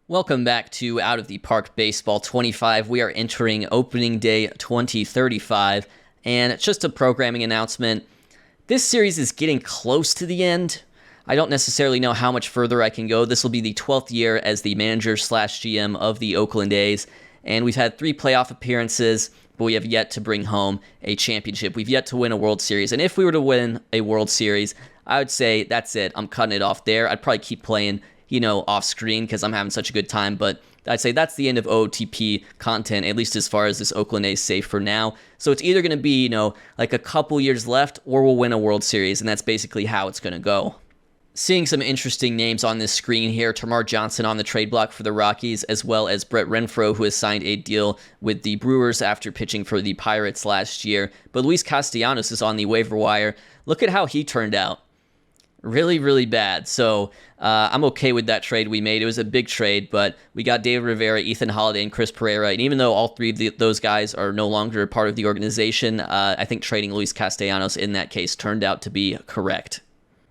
Welcome back to Out of the Park Baseball 25. We are entering opening day 2035, and it's just a programming announcement. This series is getting close to the end. I don't necessarily know how much further I can go. This will be the 12th year as the manager/GM of the Oakland A's, and we've had 3 playoff appearances, but we have yet to bring home a championship. We've yet to win a World Series, and if we were to win a World Series, I would say that's it. I'm cutting it off there. I'd probably keep playing off screen because I'm having such a good time, but I'd say that's the end of OOTP content, at least as far as this Oakland A's safe for now. So it's either going to be, like a couple years left, or we'll win a World Series, and that's basically how it's going to go. Seeing some interesting names on this screen here, Termarr Johnson on the trade block for the Rockies, as well as Brett Renfroe, who has signed a deal with the Brewers after pitching for the Pirates last year. But Luis Castellanos is on the waiver wire. Look at how he turned out. Really, really bad. So I'm okay with that trade we made. It was a big trade, but we got David Rivera, Ethan Holiday, and Chris Pereira. And even though all 3 of those guys are no longer part of the organization, I think trading Luis Castellanos in that case turned out to be correct.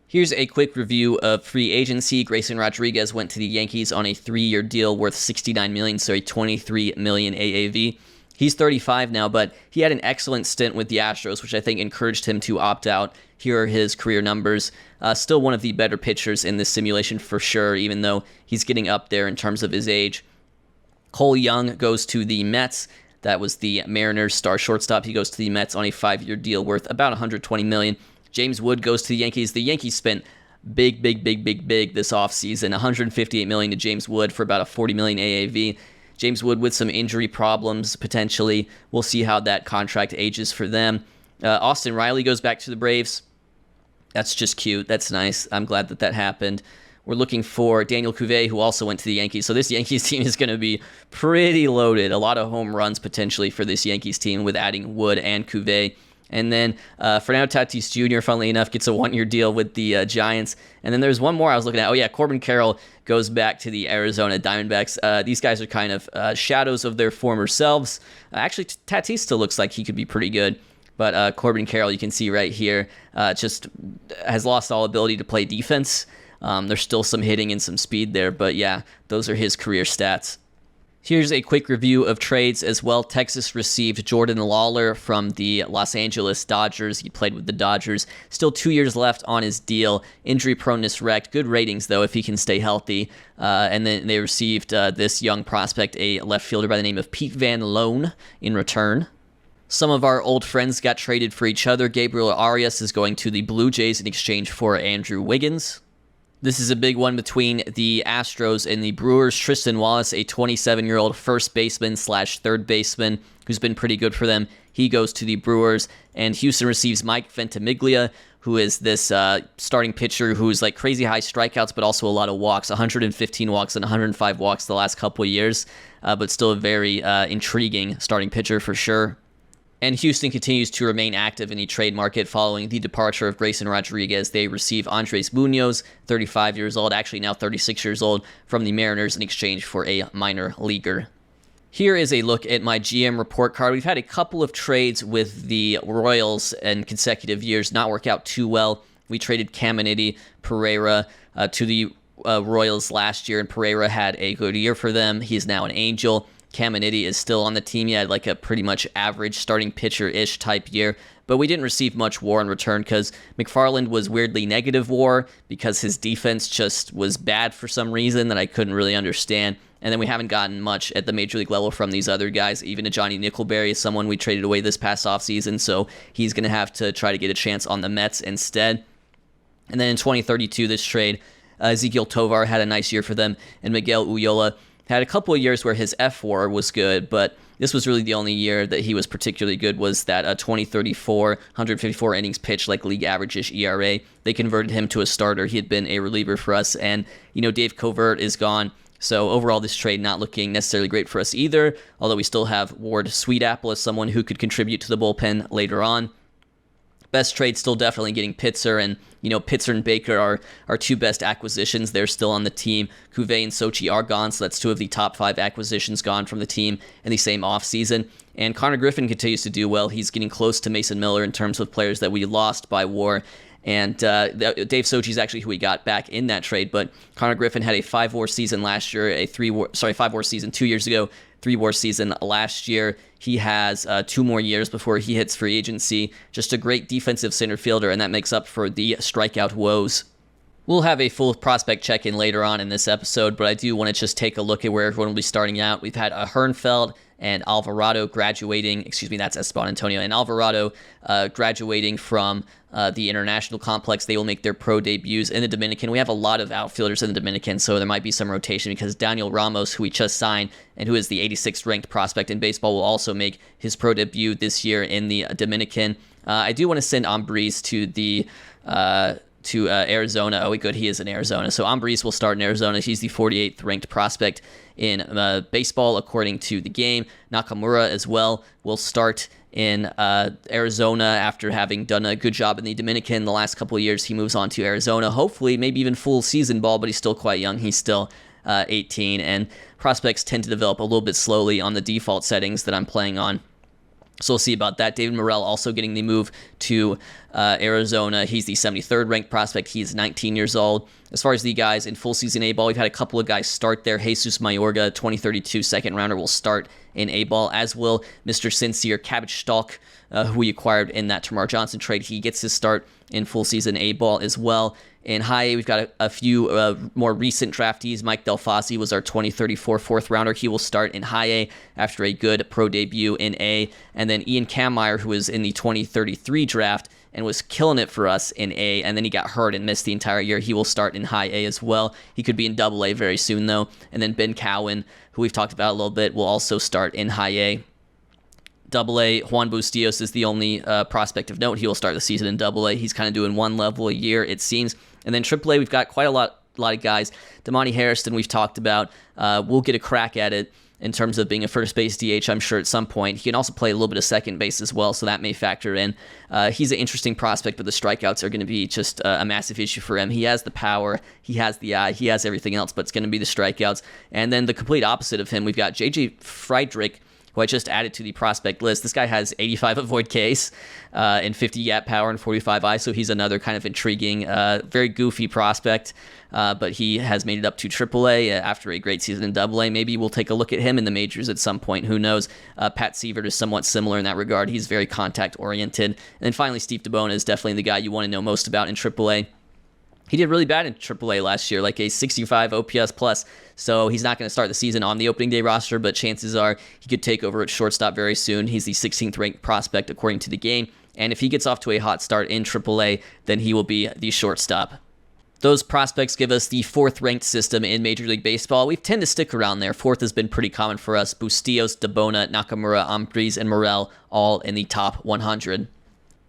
Here's a quick review of free agency. Grayson Rodriguez went to the Yankees on a 3-year deal worth $69 million, so a $23 million AAV. He's 35 now, but he had an excellent stint with the Astros, which I think encouraged him to opt out. Here are his career numbers. Still one of the better pitchers in this simulation for sure, even though he's getting up there in terms of his age. Cole Young goes to the Mets. That was the Mariners' star shortstop. He goes to the Mets on a 5-year deal worth about $120 million. James Wood goes to the Yankees. The Yankees spent big this offseason. $158 million to James Wood for about a $40 million AAV. James Wood with some injury problems, potentially. We'll see how that contract ages for them. Austin Riley goes back to the Braves. That's just cute. That's nice. I'm glad that happened. We're looking for Daniel Cuvée, who also went to the Yankees. So this Yankees team is going to be pretty loaded. A lot of home runs potentially for this Yankees team with adding Wood and Cuvée. And then Fernando Tatis Jr., funnily enough, gets a 1-year deal with the Giants. And then there's one more I was looking at. Oh, yeah, Corbin Carroll goes back to the Arizona Diamondbacks. These guys are kind of shadows of their former selves. Actually, Tatis still looks like he could be pretty good. But Corbin Carroll, you can see right here, just has lost all ability to play defense. There's still some hitting and some speed there. But, yeah, those are his career stats. Here's a quick review of trades as well. Texas received Jordan Lawler from the Los Angeles Dodgers. He played with the Dodgers. Still 2 years left on his deal. Injury proneness wrecked. Good ratings, though, if he can stay healthy. And then they received this young prospect, a left fielder by the name of Pete Van Loan, in return. Some of our old friends got traded for each other. Gabriel Arias is going to the Blue Jays in exchange for Andrew Wiggins. This is a big one between the Astros and the Brewers. Tristan Wallace, a 27-year-old first baseman/third baseman who's been pretty good for them. He goes to the Brewers. And Houston receives Mike Ventimiglia, who is this starting pitcher who's like crazy high strikeouts, but also a lot of walks, 115 walks and 105 walks the last couple of years, but still a very intriguing starting pitcher for sure. And Houston continues to remain active in the trade market following the departure of Grayson Rodriguez. They receive Andres Munoz, 35 years old, actually now 36 years old, from the Mariners in exchange for a minor leaguer. Here is a look at my GM report card. We've had a couple of trades with the Royals in consecutive years not work out too well. We traded Caminiti Pereira to the Royals last year, and Pereira had a good year for them. He is now an Angel. Caminiti is still on the team. He had like a pretty much average starting pitcher-ish type year, but we didn't receive much WAR in return because McFarland was weirdly negative WAR because his defense just was bad for some reason that I couldn't really understand. And then we haven't gotten much at the major league level from these other guys. Even a Johnny Nickelberry is someone we traded away this past offseason, so he's going to have to try to get a chance on the Mets instead. And then in 2032, this trade, Ezequiel Tovar had a nice year for them, and Miguel Ullola had a couple of years where his F4 was good, but this was really the only year that he was particularly good was that 2034, 154 innings pitched, like league average-ish ERA. They converted him to a starter. He had been a reliever for us, and, Dave Covert is gone. So overall, this trade not looking necessarily great for us either, although we still have Ward Sweetapple as someone who could contribute to the bullpen later on. Best trade still definitely getting Pitzer, and Pitzer and Baker are our 2 best acquisitions. They're still on the team. Cuvée and Sochi are gone, so that's 2 of the top 5 acquisitions gone from the team in the same offseason. And Connor Griffin continues to do well. He's getting close to Mason Miller in terms of players that we lost by WAR. And Dave Sochi is actually who we got back in that trade. But Connor Griffin had a 5-WAR season last year, 5-WAR season 2 years ago, 3-WAR season last year. He has 2 more years before he hits free agency. Just a great defensive center fielder, and that makes up for the strikeout woes. We'll have a full prospect check-in later on in this episode, but I do want to just take a look at where everyone will be starting out. We've had Hernfeld and Alvarado graduating, that's Esteban Antonio, and Alvarado graduating from the international complex. They will make their pro debuts in the Dominican. We have a lot of outfielders in the Dominican, so there might be some rotation because Daniel Ramos, who we just signed and who is the 86th ranked prospect in baseball, will also make his pro debut this year in the Dominican. I do want to send Ambriz to Arizona. Oh, good, he is in Arizona. So Ambriz will start in Arizona. He's the 48th ranked prospect in baseball, according to the game. Nakamura as well will start in Arizona after having done a good job in the Dominican the last couple of years. He moves on to Arizona, hopefully maybe even full season ball, but he's still quite young. He's still 18, and prospects tend to develop a little bit slowly on the default settings that I'm playing on. So we'll see about that. David Morrell also getting the move to Arizona. He's the 73rd ranked prospect. He's 19 years old. As far as the guys in full season A-ball, we've had a couple of guys start there. Jesus Mayorga, 2032 second rounder, will start in A-ball, as will Mr. Sincere Cabbage Stalk, who we acquired in that Tamar Johnson trade. He gets his start in full season A-ball as well. In high A, we've got a few more recent draftees. Mike Delfasi was our 2034 fourth rounder. He will start in high A after a good pro debut in A. And then Ian Kammeyer, who was in the 2033 draft and was killing it for us in A, and then he got hurt and missed the entire year. He will start in high A as well. He could be in double A very soon, though. And then Ben Cowan, who we've talked about a little bit, will also start in high A. Double A, Juan Bustillos is the only prospect of note. He will start the season in Double A. He's kind of doing one level a year, it seems. And then Triple A, we've got quite a lot of guys. Damani Harrison, we've talked about. We'll get a crack at it in terms of being a first base DH, I'm sure, at some point. He can also play a little bit of second base as well, so that may factor in. He's an interesting prospect, but the strikeouts are going to be just a massive issue for him. He has the power, he has the eye, he has everything else, but it's going to be the strikeouts. And then the complete opposite of him, we've got J.J. Friedrich, who I just added to the prospect list. This guy has 85 avoid Ks and 50 gap power and 45 I, so he's another kind of intriguing, very goofy prospect, but he has made it up to AAA after a great season in AA. Maybe we'll take a look at him in the majors at some point. Who knows? Pat Sievert is somewhat similar in that regard. He's very contact-oriented. And then finally, Steve DeBona is definitely the guy you want to know most about in AAA. He did really bad in AAA last year, like a 65 OPS plus, so he's not going to start the season on the opening day roster, but chances are he could take over at shortstop very soon. He's the 16th ranked prospect according to the game, and if he gets off to a hot start in AAA, then he will be the shortstop. Those prospects give us the 4th ranked system in Major League Baseball. We tend to stick around there. 4th has been pretty common for us. Bustillos, DeBona, Nakamura, Ambriz, and Morrell all in the top 100.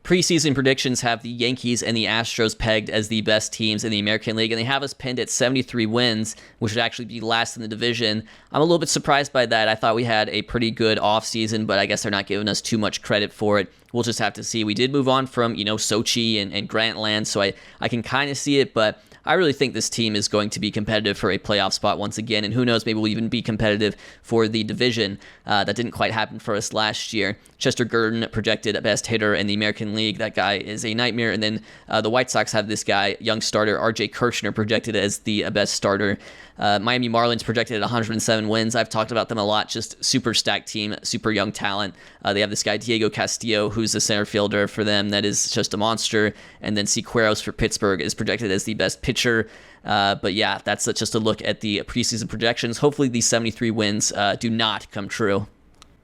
Preseason predictions have the Yankees and the Astros pegged as the best teams in the American League, and they have us pinned at 73 wins, which would actually be last in the division. I'm a little bit surprised by that. I thought we had a pretty good offseason, but I guess they're not giving us too much credit for it. We'll just have to see. We did move on from, Sochi and Grantland, so I can kind of see it, but I really think this team is going to be competitive for a playoff spot once again, and who knows, maybe we'll even be competitive for the division. That didn't quite happen for us last year. Chester Gurdon projected best hitter in the American League. That guy is a nightmare. And then the White Sox have this guy, young starter, R.J. Kirchner, projected as the best starter. Miami Marlins projected at 107 wins. I've talked about them a lot. Just super stacked team, super young talent. They have this guy, Diego Castillo, who's a center fielder for them. That is just a monster. And then Sequeiros for Pittsburgh is projected as the best pitcher. But yeah, that's just a look at the preseason projections. Hopefully these 73 wins do not come true.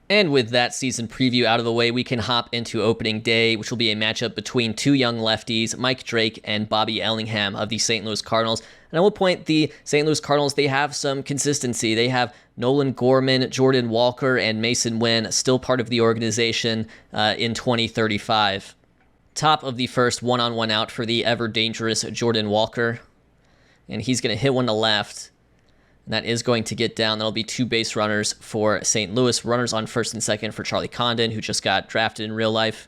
And with that season preview out of the way, we can hop into opening day, which will be a matchup between two young lefties, Mike Drake and Bobby Ellingham of the St. Louis Cardinals. And I will point the St. Louis Cardinals, they have some consistency. They have Nolan Gorman, Jordan Walker, and Mason Wynn still part of the organization in 2035. Top of the first, one-on-one out for the ever-dangerous Jordan Walker. And he's going to hit one to left. And that is going to get down. That'll be two base runners for St. Louis. Runners on first and second for Charlie Condon, who just got drafted in real life.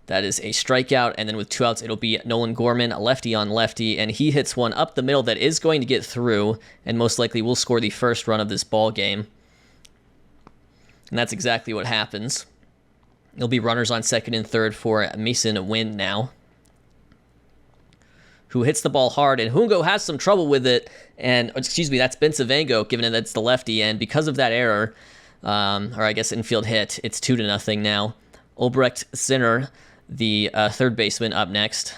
That is a strikeout. And then with two outs, it'll be Nolan Gorman, lefty on lefty. And he hits one up the middle that is going to get through and most likely will score the first run of this ball game. And that's exactly what happens. It'll be runners on second and third for Mason Wynn now. who hits the ball hard, and Hungo has some trouble with it, and, excuse me, that's Bensavengo, given that it's the lefty, and because of that error, or I guess infield hit, it's 2-0 now. Ulbrecht Sinner, the third baseman, up next.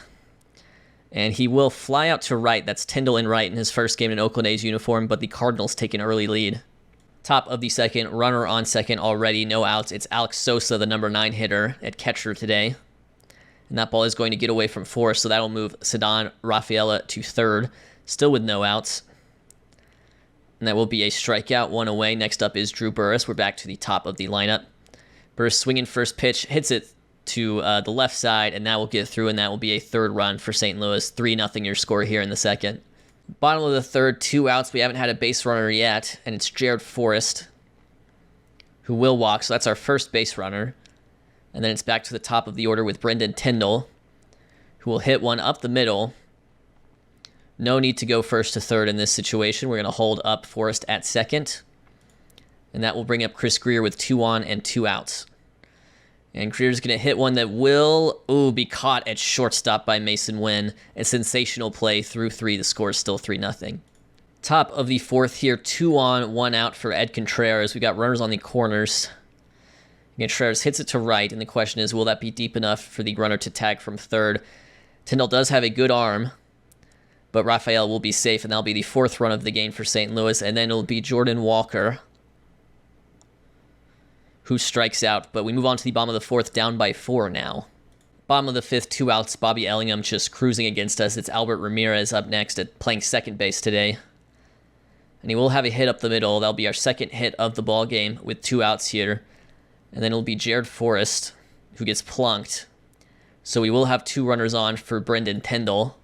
And he will fly out to right. That's Tyndall in right in his first game in Oakland A's uniform, but the Cardinals take an early lead. Top of the second, runner on second already, no outs. It's Alex Sosa, the number 9 hitter at catcher today. And that ball is going to get away from Forrest, so that'll move Ceddanne Rafaela to third, still with no outs. And that will be a strikeout, 1 away. Next up is Drew Burress. We're back to the top of the lineup. Burress swinging first pitch, hits it to the left side, and that will get through, and that will be a third run for St. Louis. 3-0 your score here in the second. Bottom of the third, 2 outs. We haven't had a base runner yet, and it's Jared Forrest, who will walk, so that's our first base runner. And then it's back to the top of the order with Brendan Tyndall, who will hit one up the middle. No need to go first to third in this situation. We're going to hold up Forrest at second. And that will bring up Chris Greer with 2 on and 2 outs. And Greer's going to hit one that will be caught at shortstop by Mason Wynn. A sensational play through 3. The score is still 3-0. Top of the fourth here, 2 on, 1 out for Ed Contreras. We got runners on the corners. Contreras hits it to right, and the question is, will that be deep enough for the runner to tag from third? Tyndall does have a good arm, but Rafael will be safe, and that'll be the 4th run of the game for St. Louis, and then it'll be Jordan Walker who strikes out, but we move on to the bottom of the 4th, down by 4 now. Bottom of the 5th, 2 outs, Bobby Ellingham just cruising against us. It's Albert Ramirez up next at playing second base today. And he will have a hit up the middle. That'll be our second hit of the ball game with 2 outs here. And then it'll be Jared Forrest who gets plunked. So we will have 2 runners on for Brendan Tyndall,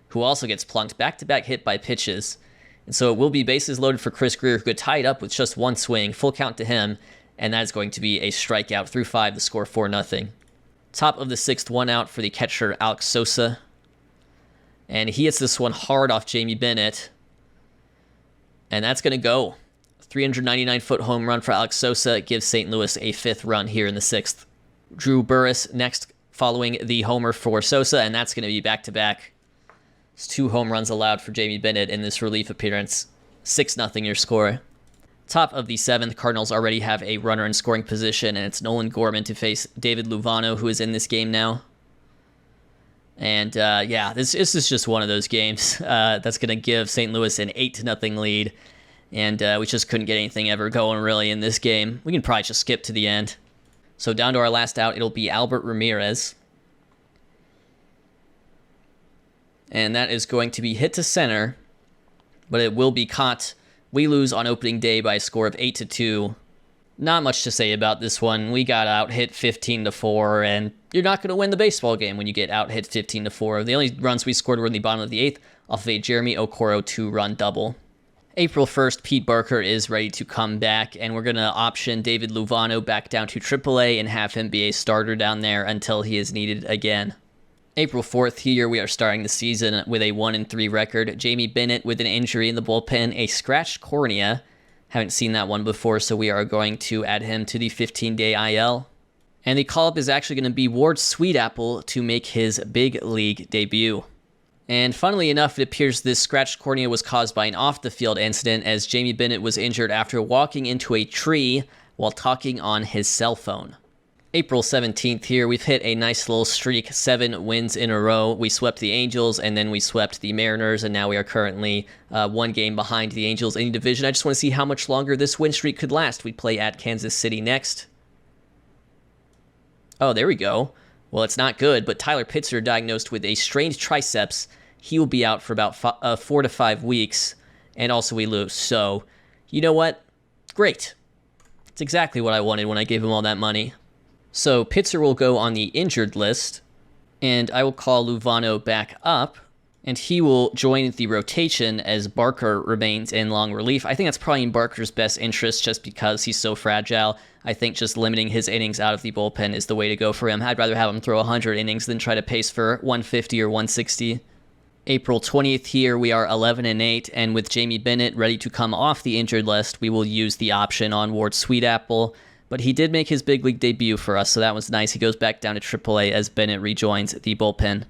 who also gets plunked. Back-to-back hit by pitches. And so it will be bases loaded for Chris Greer, who could tie it up with just 1 swing. Full count to him. And that is going to be a strikeout through 5, the score 4-0. Top of the 6th, 1 out for the catcher, Alex Sosa. And he hits this one hard off Jamie Bennett. And that's going to go. 399-foot home run for Alex Sosa. It gives St. Louis a 5th run here in the 6th. Drew Burress next following the homer for Sosa, and that's going to be back-to-back. It's 2 home runs allowed for Jamie Bennett in this relief appearance. 6-0 your score. Top of the 7th, Cardinals already have a runner in scoring position, and it's Nolan Gorman to face David Luvano, who is in this game now. And this is just one of those games that's going to give St. Louis an 8-0 lead. And we just couldn't get anything ever going really in this game. We can probably just skip to the end. So down to our last out, it'll be Albert Ramirez. And that is going to be hit to center, but it will be caught. We lose on opening day by a score of 8-2. Not much to say about this one. We got out hit 15-4, and you're not going to win the baseball game when you get out hit 15-4. The only runs we scored were in the bottom of the 8th off of a Jeremy Okoro 2-run double. April 1st, Pete Barker is ready to come back, and we're going to option David Luvano back down to AAA and have him be a starter down there until he is needed again. April 4th here, we are starting the season with a 1-3 record. Jamie Bennett with an injury in the bullpen, a scratched cornea. Haven't seen that one before, so we are going to add him to the 15-day IL. And the call-up is actually going to be Ward Sweetapple to make his big league debut. And funnily enough, it appears this scratched cornea was caused by an off-the-field incident, as Jamie Bennett was injured after walking into a tree while talking on his cell phone. April 17th here, we've hit a nice little streak, 7 wins in a row. We swept the Angels, and then we swept the Mariners, and now we are currently 1 game behind the Angels in the division. I just want to see how much longer this win streak could last. We play at Kansas City next. Oh, there we go. Well, it's not good, but Tyler Pitzer diagnosed with a strained triceps. He will be out for about 4 to 5 weeks, and also we lose. So, you know what? Great. It's exactly what I wanted when I gave him all that money. So Pitzer will go on the injured list, and I will call Luvano back up, and he will join the rotation as Barker remains in long relief. I think that's probably in Barker's best interest just because he's so fragile. I think just limiting his innings out of the bullpen is the way to go for him. I'd rather have him throw 100 innings than try to pace for 150 or 160. April 20th here, we are 11-8, and with Jamie Bennett ready to come off the injured list, we will use the option on Ward Sweetapple. But he did make his big league debut for us, so that was nice. He goes back down to AAA as Bennett rejoins the bullpen.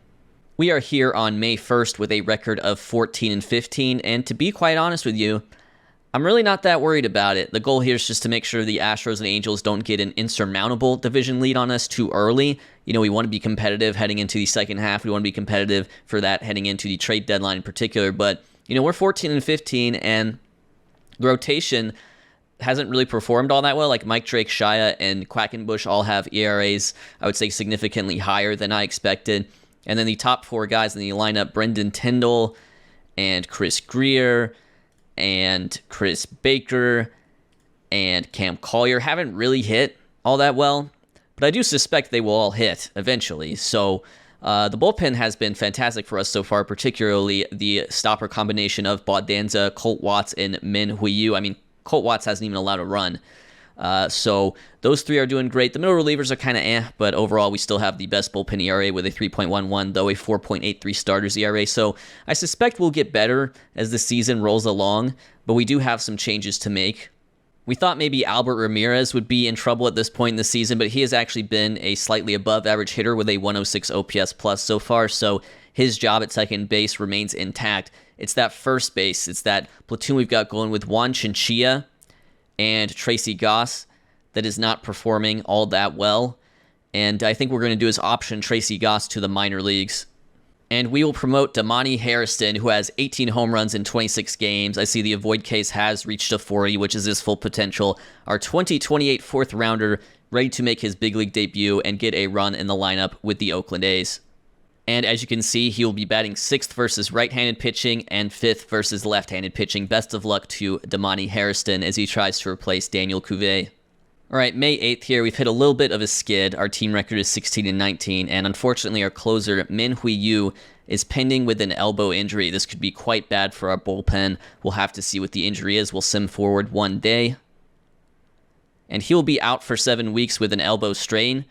We are here on May 1st with a record of 14-15, and to be quite honest with you, I'm really not that worried about it. The goal here is just to make sure the Astros and Angels don't get an insurmountable division lead on us too early. We want to be competitive heading into the second half. We want to be competitive for that heading into the trade deadline in particular. But, we're 14-15, and the rotation hasn't really performed all that well. Like Mike Drake, Shia, and Quackenbush all have ERAs, I would say, significantly higher than I expected. And then the top four guys in the lineup, Brendan Tyndall and Chris Greer and Chris Baker and Cam Collier, haven't really hit all that well, but I do suspect they will all hit eventually. So the bullpen has been fantastic for us so far, particularly the stopper combination of Baudanza, Colt Watts, and Min Huiyu. I mean, Colt Watts hasn't even allowed a run. So those three are doing great. The middle relievers are kind of but overall we still have the best bullpen ERA with a 3.11, though a 4.83 starters ERA. So I suspect we'll get better as the season rolls along, but we do have some changes to make. We thought maybe Albert Ramirez would be in trouble at this point in the season, but he has actually been a slightly above average hitter with a 106 OPS plus so far, so his job at second base remains intact. It's that first base, it's that platoon we've got going with Juan Chinchilla and Tracy Goss that is not performing all that well. And I think we're going to do is option Tracy Goss to the minor leagues. And we will promote Damani Harrison, who has 18 home runs in 26 games. I see the avoid case has reached a 40, which is his full potential. Our 2028 fourth rounder, ready to make his big league debut and get a run in the lineup with the Oakland A's. And as you can see, he will be batting 6th versus right-handed pitching and 5th versus left-handed pitching. Best of luck to Damani Harrison as he tries to replace Daniel Cuvée. All right, May 8th here, we've hit a little bit of a skid. Our team record is 16-19, and unfortunately our closer, Min Huiyu, is pending with an elbow injury. This could be quite bad for our bullpen. We'll have to see what the injury is. We'll sim forward one day. And he'll be out for 7 weeks with an elbow strain.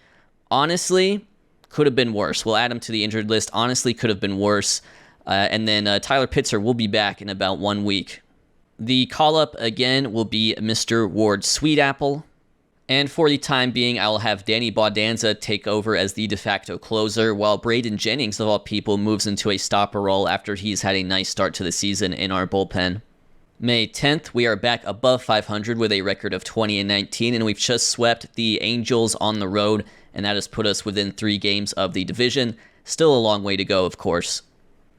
Honestly, could have been worse. We'll add him to the injured list. Honestly, could have been worse. And then Tyler Pitzer will be back in about 1 week. The call-up, again, will be Mr. Ward Sweetapple. And for the time being, I will have Danny Baudanza take over as the de facto closer, while Braden Jennings, of all people, moves into a stopper role after he's had a nice start to the season in our bullpen. May 10th, we are back above 500 with a record of 20-19, and we've just swept the Angels on the road, and that has put us within 3 games of the division. Still a long way to go, of course.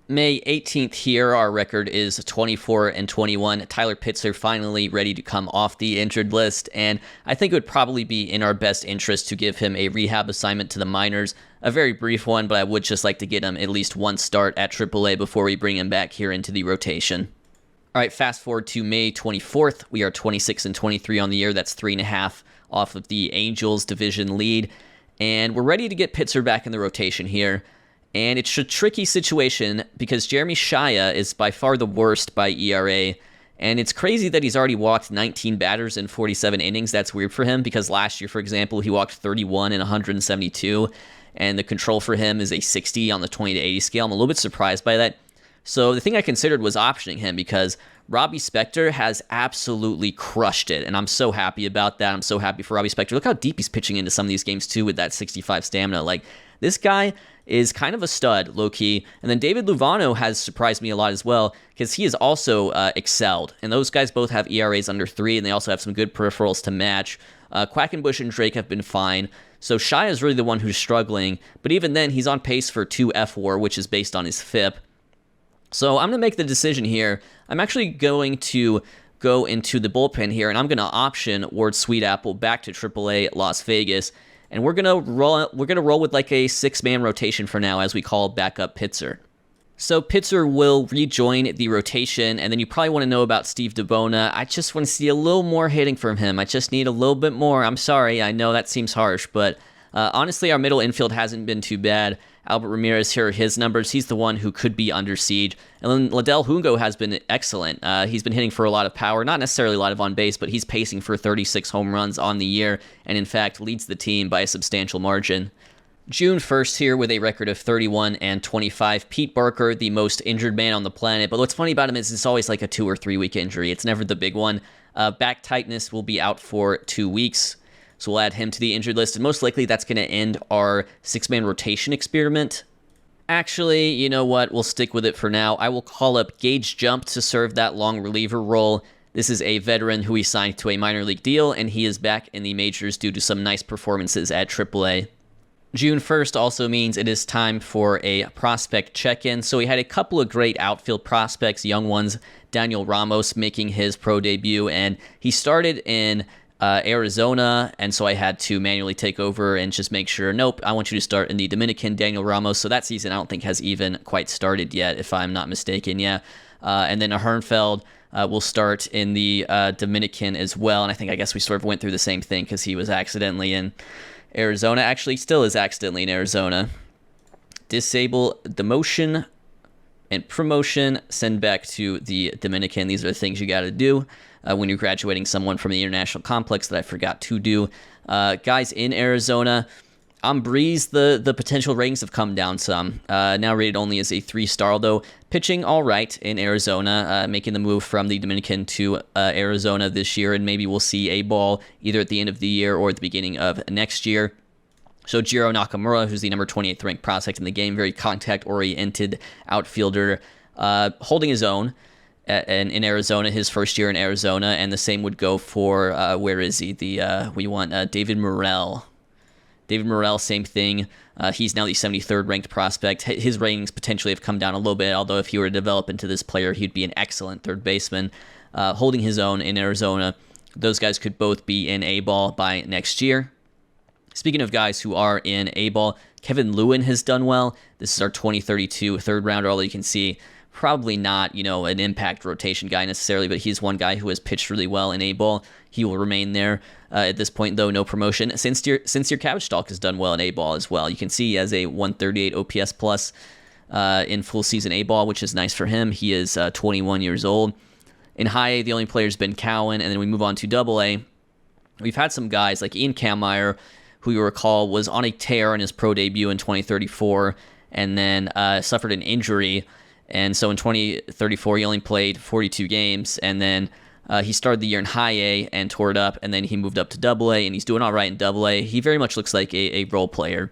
May 18th here, our record is 24-21. Tyler Pitzer finally ready to come off the injured list, and I think it would probably be in our best interest to give him a rehab assignment to the minors. A very brief one, but I would just like to get him at least one start at AAA before we bring him back here into the rotation. All right, fast forward to May 24th. We are 26-23 on the year. That's 3.5 off of the Angels division lead, and we're ready to get Pitzer back in the rotation here. And it's a tricky situation because Jeremy Shia is by far the worst by ERA. And it's crazy that he's already walked 19 batters in 47 innings. That's weird for him because last year, for example, he walked 31 in 172. And the control for him is a 60 on the 20-80 scale. I'm a little bit surprised by that. So the thing I considered was optioning him because Robbie Spector has absolutely crushed it. And I'm so happy about that. I'm so happy for Robbie Spector. Look how deep he's pitching into some of these games too with that 65 stamina. Like, this guy is kind of a stud, low-key. And then David Luvano has surprised me a lot as well because he has also excelled. And those guys both have ERAs under 3, and they also have some good peripherals to match. Quackenbush and Drake have been fine. So Shia is really the one who's struggling. But even then, he's on pace for 2 F-WAR, which is based on his FIP. So I'm going to make the decision here. I'm actually going to go into the bullpen here, and I'm going to option Ward Sweetapple back to AAA Las Vegas. And we're gonna roll with like a 6-man rotation for now as we call backup Pitzer. So Pitzer will rejoin the rotation, and then you probably want to know about Steve DeBona. I just want to see a little more hitting from him. I just need a little bit more. I'm sorry, I know that seems harsh, but honestly, our middle infield hasn't been too bad. Albert Ramirez, here are his numbers. He's the one who could be under siege. And then Liddell Hungo has been excellent. He's been hitting for a lot of power, not necessarily a lot of on base, but he's pacing for 36 home runs on the year, and in fact leads the team by a substantial margin. June 1st here with a record of 31-25. Pete Barker, the most injured man on the planet. But what's funny about him is it's always like a 2 or 3 week injury. It's never the big one. Back tightness will be out for 2 weeks. So we'll add him to the injured list, and most likely that's going to end our 6-man rotation experiment. Actually, you know what? We'll stick with it for now. I will call up Gage Jump to serve that long reliever role. This is a veteran who we signed to a minor league deal, and he is back in the majors due to some nice performances at AAA. June 1st also means it is time for a prospect check-in. So we had a couple of great outfield prospects, young ones. Daniel Ramos making his pro debut, and he started in Arizona, and so I had to manually take over and just make sure, nope, I want you to start in the Dominican, Daniel Ramos. So that season I don't think has even quite started yet, if I'm not mistaken, yeah. And then Hernfeld will start in the Dominican as well, and I guess we sort of went through the same thing because he was accidentally in Arizona. Actually, still is accidentally in Arizona. Disable demotion and promotion, send back to the Dominican. These are the things you got to do when you're graduating someone from the international complex that I forgot to do. Guys in Arizona, on Breeze, the potential ratings have come down some. Now rated only as a 3-star, although pitching all right in Arizona, making the move from the Dominican to Arizona this year, and maybe we'll see a ball either at the end of the year or at the beginning of next year. So Jiro Nakamura, who's the number 28th ranked prospect in the game, very contact-oriented outfielder, holding his own in Arizona, his first year in Arizona, and the same would go for, where is he? We want David Morrell. David Morrell, same thing. He's now the 73rd ranked prospect. His ratings potentially have come down a little bit, although if he were to develop into this player, he'd be an excellent third baseman. Holding his own in Arizona, those guys could both be in A-ball by next year. Speaking of guys who are in A-ball, Kevin Lewin has done well. This is our 2032 third rounder, although you can see probably not, an impact rotation guy necessarily, but he's one guy who has pitched really well in A-ball. He will remain there. At this point, though, no promotion. Since your Cabbage Stalk has done well in A-ball as well. You can see he has a 138 OPS plus in full season A-ball, which is nice for him. He is 21 years old. In high A, the only player has been Cowan, and then we move on to double A. We've had some guys like Ian Kammeier, who you recall was on a tear in his pro debut in 2034, and then suffered an injury. And so in 2034, he only played 42 games, and then he started the year in high A and tore it up, and then he moved up to double A, and he's doing all right in double A. He very much looks like a role player.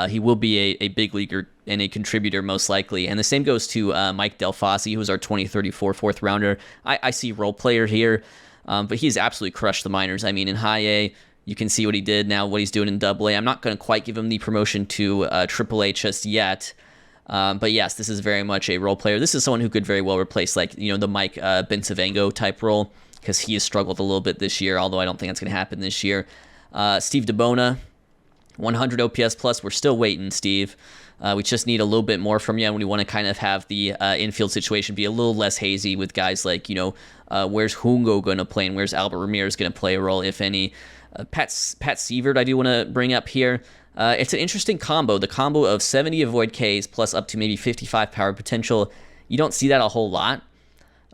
He will be a big leaguer and a contributor most likely. And the same goes to Mike Delfasi, who was our 2034 fourth rounder. I see role player here, but he's absolutely crushed the minors. I mean, in high A, you can see what he did now, what he's doing in double A. I'm not going to quite give him the promotion to triple A just yet. But yes, this is very much a role player. This is someone who could very well replace, the Mike Bensavengo type role, because he has struggled a little bit this year, although I don't think that's going to happen this year. Steve DeBona, 100 OPS plus. We're still waiting, Steve. We just need a little bit more from you, and we want to kind of have the infield situation be a little less hazy with guys like, where's Hungo going to play and where's Albert Ramirez going to play a role, if any. Pat Sievert I do want to bring up here. It's an interesting combo. The combo of 70 avoid Ks plus up to maybe 55 power potential. You don't see that a whole lot.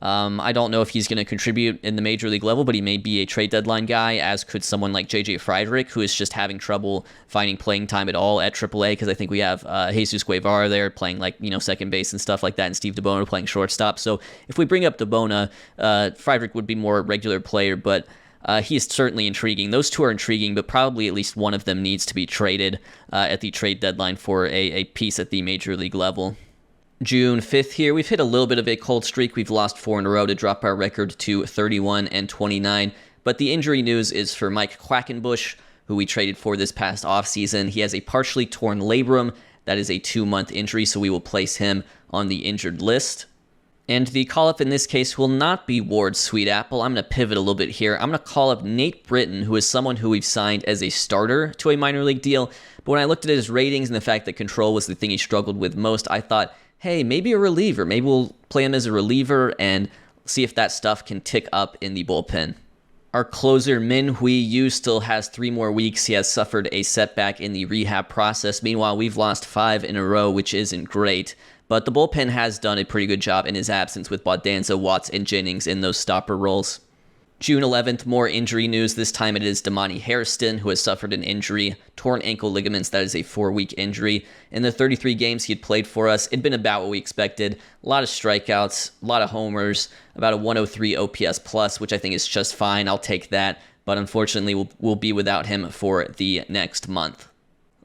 I don't know if he's going to contribute in the major league level, but he may be a trade deadline guy, as could someone like JJ Friedrich, who is just having trouble finding playing time at all at AAA, because I think we have Jesus Guevara there playing second base and stuff like that, and Steve DeBona playing shortstop. So if we bring up DeBona, Friedrich would be more a regular player, but he is certainly intriguing. Those two are intriguing, but probably at least one of them needs to be traded at the trade deadline for a piece at the major league level. June 5th here, we've hit a little bit of a cold streak. We've lost 4 in a row to drop our record to 31 and 29. But the injury news is for Mike Quackenbush, who we traded for this past offseason. He has a partially torn labrum. That is a 2-month injury, so we will place him on the injured list. And the call-up in this case will not be Ward Sweetapple. I'm going to pivot a little bit here. I'm going to call up Nate Britton, who is someone who we've signed as a starter to a minor league deal. But when I looked at his ratings and the fact that control was the thing he struggled with most, I thought, hey, maybe a reliever. Maybe we'll play him as a reliever and see if that stuff can tick up in the bullpen. Our closer, Min Hui Yu, still has 3 more weeks. He has suffered a setback in the rehab process. Meanwhile, we've lost 5 in a row, which isn't great. But the bullpen has done a pretty good job in his absence with Bondanza, Watts, and Jennings in those stopper roles. June 11th, more injury news. This time it is Damani Hairston, who has suffered an injury, torn ankle ligaments. That is a 4-week injury. In the 33 games he had played for us, it'd been about what we expected. A lot of strikeouts, a lot of homers, about a 103 OPS plus, which I think is just fine. I'll take that. But unfortunately, we'll be without him for the next month.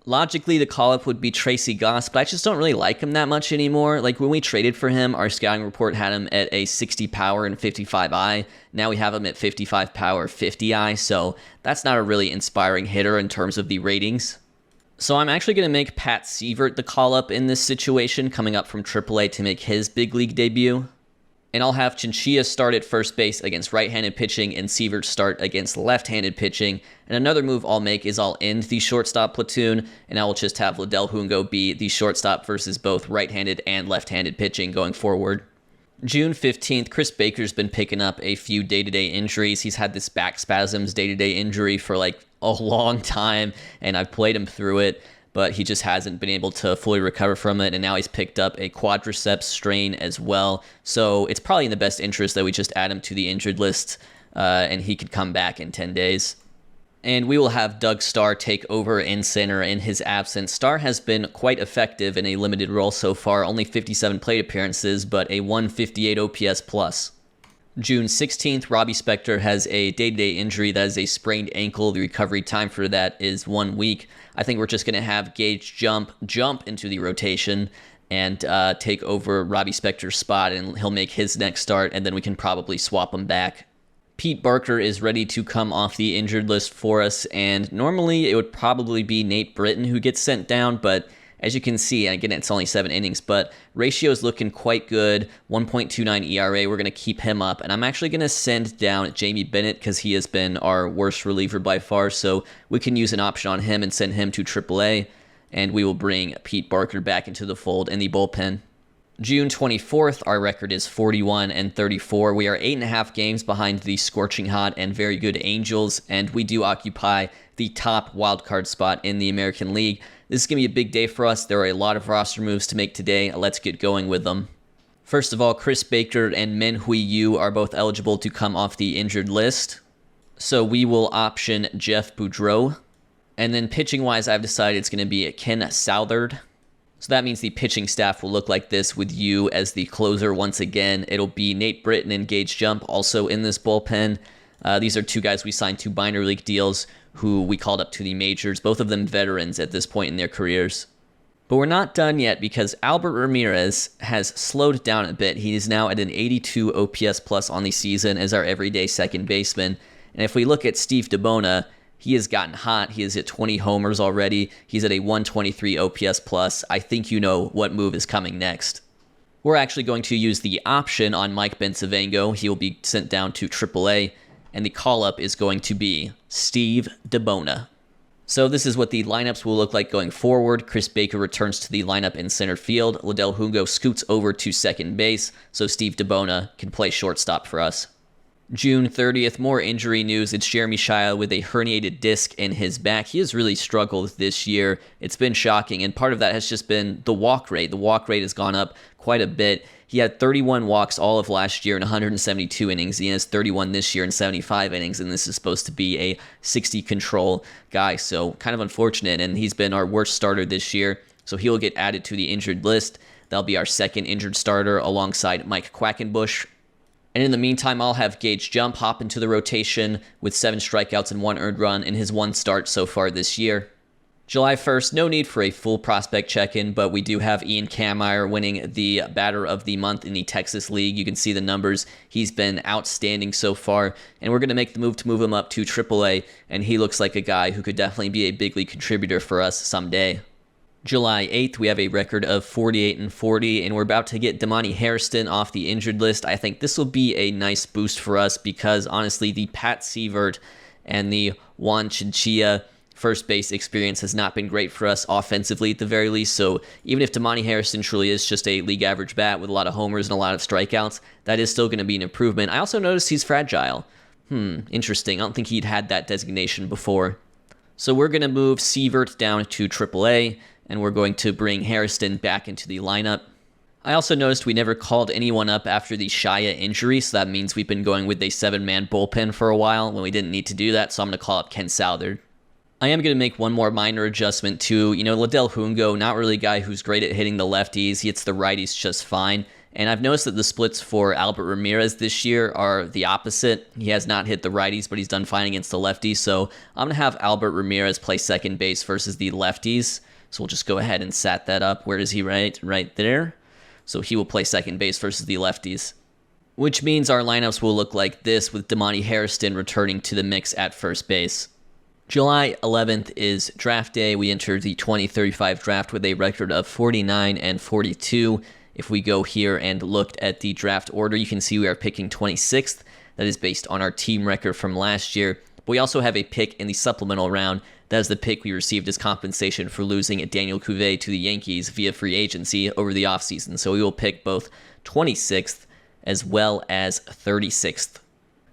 Logically, the call-up would be Tracy Goss, but I just don't really like him that much anymore. Like, when we traded for him, our scouting report had him at a 60 power and 55 eye. Now we have him at 55 power, 50 eye, so that's not a really inspiring hitter in terms of the ratings. So I'm actually going to make Pat Sievert the call-up in this situation, coming up from AAA to make his big league debut. And I'll have Chinchilla start at first base against right-handed pitching and Sievert start against left-handed pitching. And another move I'll make is I'll end the shortstop platoon, and I will just have Liddell Jungo be the shortstop versus both right-handed and left-handed pitching going forward. June 15th, Chris Baker's been picking up a few day-to-day injuries. He's had this back spasms day-to-day injury for like a long time, and I've played him through it, but he just hasn't been able to fully recover from it, and now he's picked up a quadriceps strain as well. So it's probably in the best interest that we just add him to the injured list, and he could come back in 10 days. And we will have Doug Starr take over in center in his absence. Starr has been quite effective in a limited role so far, only 57 plate appearances, but a 158 OPS plus. June 16th, Robbie Spector has a day-to-day injury that is a sprained ankle. The recovery time for that is 1 week. I think we're just going to have Gage jump into the rotation and take over Robbie Spector's spot, and he'll make his next start, and then we can probably swap him back. Pete Barker is ready to come off the injured list for us, and normally it would probably be Nate Britton who gets sent down, but as you can see, and again, it's only 7 innings, but ratio is looking quite good. 1.29 ERA, we're going to keep him up, and I'm actually going to send down Jamie Bennett because he has been our worst reliever by far, so we can use an option on him and send him to AAA, and we will bring Pete Barker back into the fold in the bullpen. June 24th, our record is 41-34. We are 8.5 games behind the scorching hot and very good Angels, and we do occupy the top wildcard spot in the American League. This is going to be a big day for us. There are a lot of roster moves to make today. Let's get going with them. First of all, Chris Baker and Min Hui Yu are both eligible to come off the injured list, so we will option Jeff Boudreau. And then pitching-wise, I've decided it's going to be Ken Southard. So that means the pitching staff will look like this with you as the closer once again. It'll be Nate Britton and Gage Jump also in this bullpen. These are two guys we signed to minor league deals who we called up to the majors, both of them veterans at this point in their careers. But we're not done yet because Albert Ramirez has slowed down a bit. He is now at an 82 OPS plus on the season as our everyday second baseman. And if we look at Steve DeBona, he has gotten hot. He is at 20 homers already. He's at a 123 OPS plus. I think you know what move is coming next. We're actually going to use the option on Mike Bensavengo. He will be sent down to AAA, and the call-up is going to be Steve DeBona. So this is what the lineups will look like going forward. Chris Baker returns to the lineup in center field. Liddell Jungo scoots over to second base, so Steve DeBona can play shortstop for us. June 30th, more injury news. It's Jeremy Shia with a herniated disc in his back. He has really struggled this year. It's been shocking, and part of that has just been the walk rate. The walk rate has gone up quite a bit. He had 31 walks all of last year in 172 innings. He has 31 this year in 75 innings, and this is supposed to be a 60 control guy, so kind of unfortunate, and he's been our worst starter this year, so he'll get added to the injured list. That'll be our second injured starter alongside Mike Quackenbush. And in the meantime, I'll have Gage Jump hop into the rotation with 7 strikeouts and 1 earned run in his 1 start so far this year. July 1st, no need for a full prospect check-in, but we do have Ian Kameyer winning the Batter of the Month in the Texas League. You can see the numbers. He's been outstanding so far, and we're going to make the move to move him up to AAA, and he looks like a guy who could definitely be a big league contributor for us someday. July 8th, we have a record of 48-40, and we're about to get Damani Hairston off the injured list. I think this will be a nice boost for us because, honestly, the Pat Sievert and the Juan Chinchilla first base experience has not been great for us offensively at the very least, so even if Damani Hairston truly is just a league average bat with a lot of homers and a lot of strikeouts, that is still going to be an improvement. I also noticed he's fragile. Interesting. I don't think he'd had that designation before. So we're going to move Sievert down to AAA, and we're going to bring Hairston back into the lineup. I also noticed we never called anyone up after the Shia injury, so that means we've been going with a 7-man bullpen for a while when we didn't need to do that, so I'm going to call up Ken Southard. I am going to make one more minor adjustment to, Liddell Jungo, not really a guy who's great at hitting the lefties. He hits the righties just fine. And I've noticed that the splits for Albert Ramirez this year are the opposite. He has not hit the righties, but he's done fine against the lefties. So I'm going to have Albert Ramirez play second base versus the lefties. So we'll just go ahead and set that up. Where is he? Right there. So he will play second base versus the lefties, which means our lineups will look like this, with Damani Hairston returning to the mix at first base. July 11th is draft day. We enter the 2035 draft with a record of 49-42. If we go here and look at the draft order, you can see we are picking 26th. That is based on our team record from last year. But we also have a pick in the supplemental round. That is the pick we received as compensation for losing Daniel Cuvée to the Yankees via free agency over the offseason. So we will pick both 26th as well as 36th.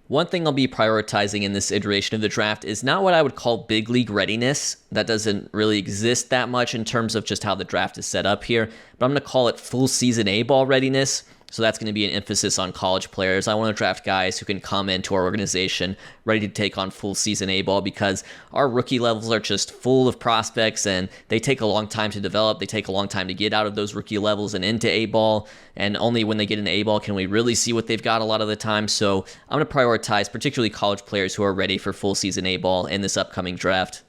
One thing I'll be prioritizing in this iteration of the draft is not what I would call big league readiness. That doesn't really exist that much in terms of just how the draft is set up here, but I'm going to call it full season A-ball readiness. So that's going to be an emphasis on college players. I want to draft guys who can come into our organization ready to take on full season A-ball, because our rookie levels are just full of prospects and they take a long time to develop. They take a long time to get out of those rookie levels and into A-ball. And only when they get into A-ball can we really see what they've got a lot of the time. So I'm going to prioritize particularly college players who are ready for full season A-ball in this upcoming draft.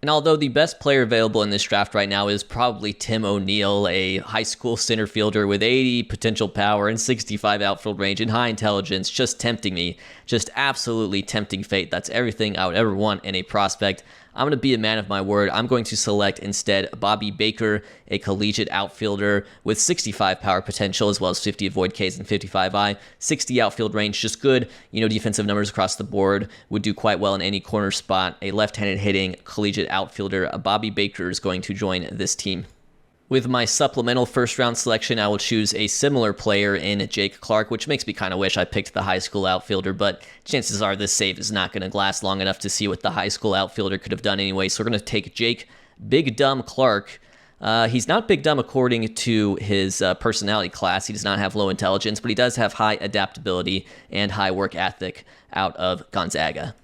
And although the best player available in this draft right now is probably Tim O'Neill, a high school center fielder with 80 potential power and 65 outfield range and high intelligence, just tempting me, just absolutely tempting fate. That's everything I would ever want in a prospect. I'm going to be a man of my word. I'm going to select instead Bobby Baker, a collegiate outfielder with 65 power potential as well as 50 avoid Ks and 55 I. 60 outfield range, just good. Defensive numbers across the board, would do quite well in any corner spot. A left-handed hitting collegiate outfielder, Bobby Baker, is going to join this team. With my supplemental first-round selection, I will choose a similar player in Jake Clark, which makes me kind of wish I picked the high school outfielder, but chances are this save is not going to last long enough to see what the high school outfielder could have done anyway, so we're going to take Jake Big Dumb Clark. He's not big dumb according to his personality class. He does not have low intelligence, but he does have high adaptability and high work ethic out of Gonzaga.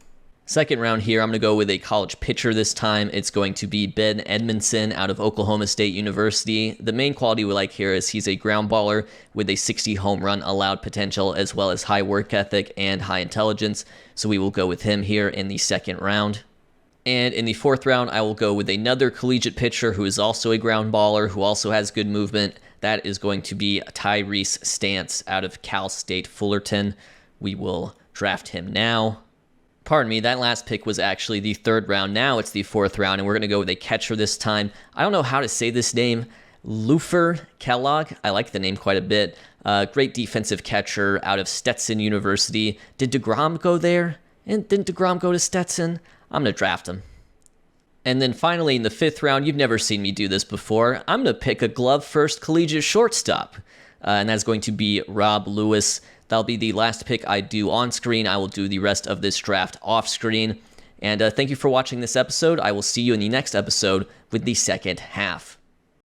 Second round here, I'm going to go with a college pitcher this time. It's going to be Ben Edmondson out of Oklahoma State University. The main quality we like here is he's a ground baller with a 60 home run allowed potential, as well as high work ethic and high intelligence. So we will go with him here in the second round. And in the fourth round, I will go with another collegiate pitcher who is also a ground baller, who also has good movement. That is going to be Tyrese Stance out of Cal State Fullerton. We will draft him now. Pardon me, that last pick was actually the third round. Now it's the fourth round, and we're going to go with a catcher this time. I don't know how to say this name. Lufer Kellogg. I like the name quite a bit. Great defensive catcher out of Stetson University. Did DeGrom go there? And didn't DeGrom go to Stetson? I'm going to draft him. And then finally, in the fifth round, you've never seen me do this before. I'm going to pick a glove-first collegiate shortstop, and that's going to be Rob Lewis. That'll be the last pick I do on screen. I will do the rest of this draft off screen. And thank you for watching this episode. I will see you in the next episode with the second half.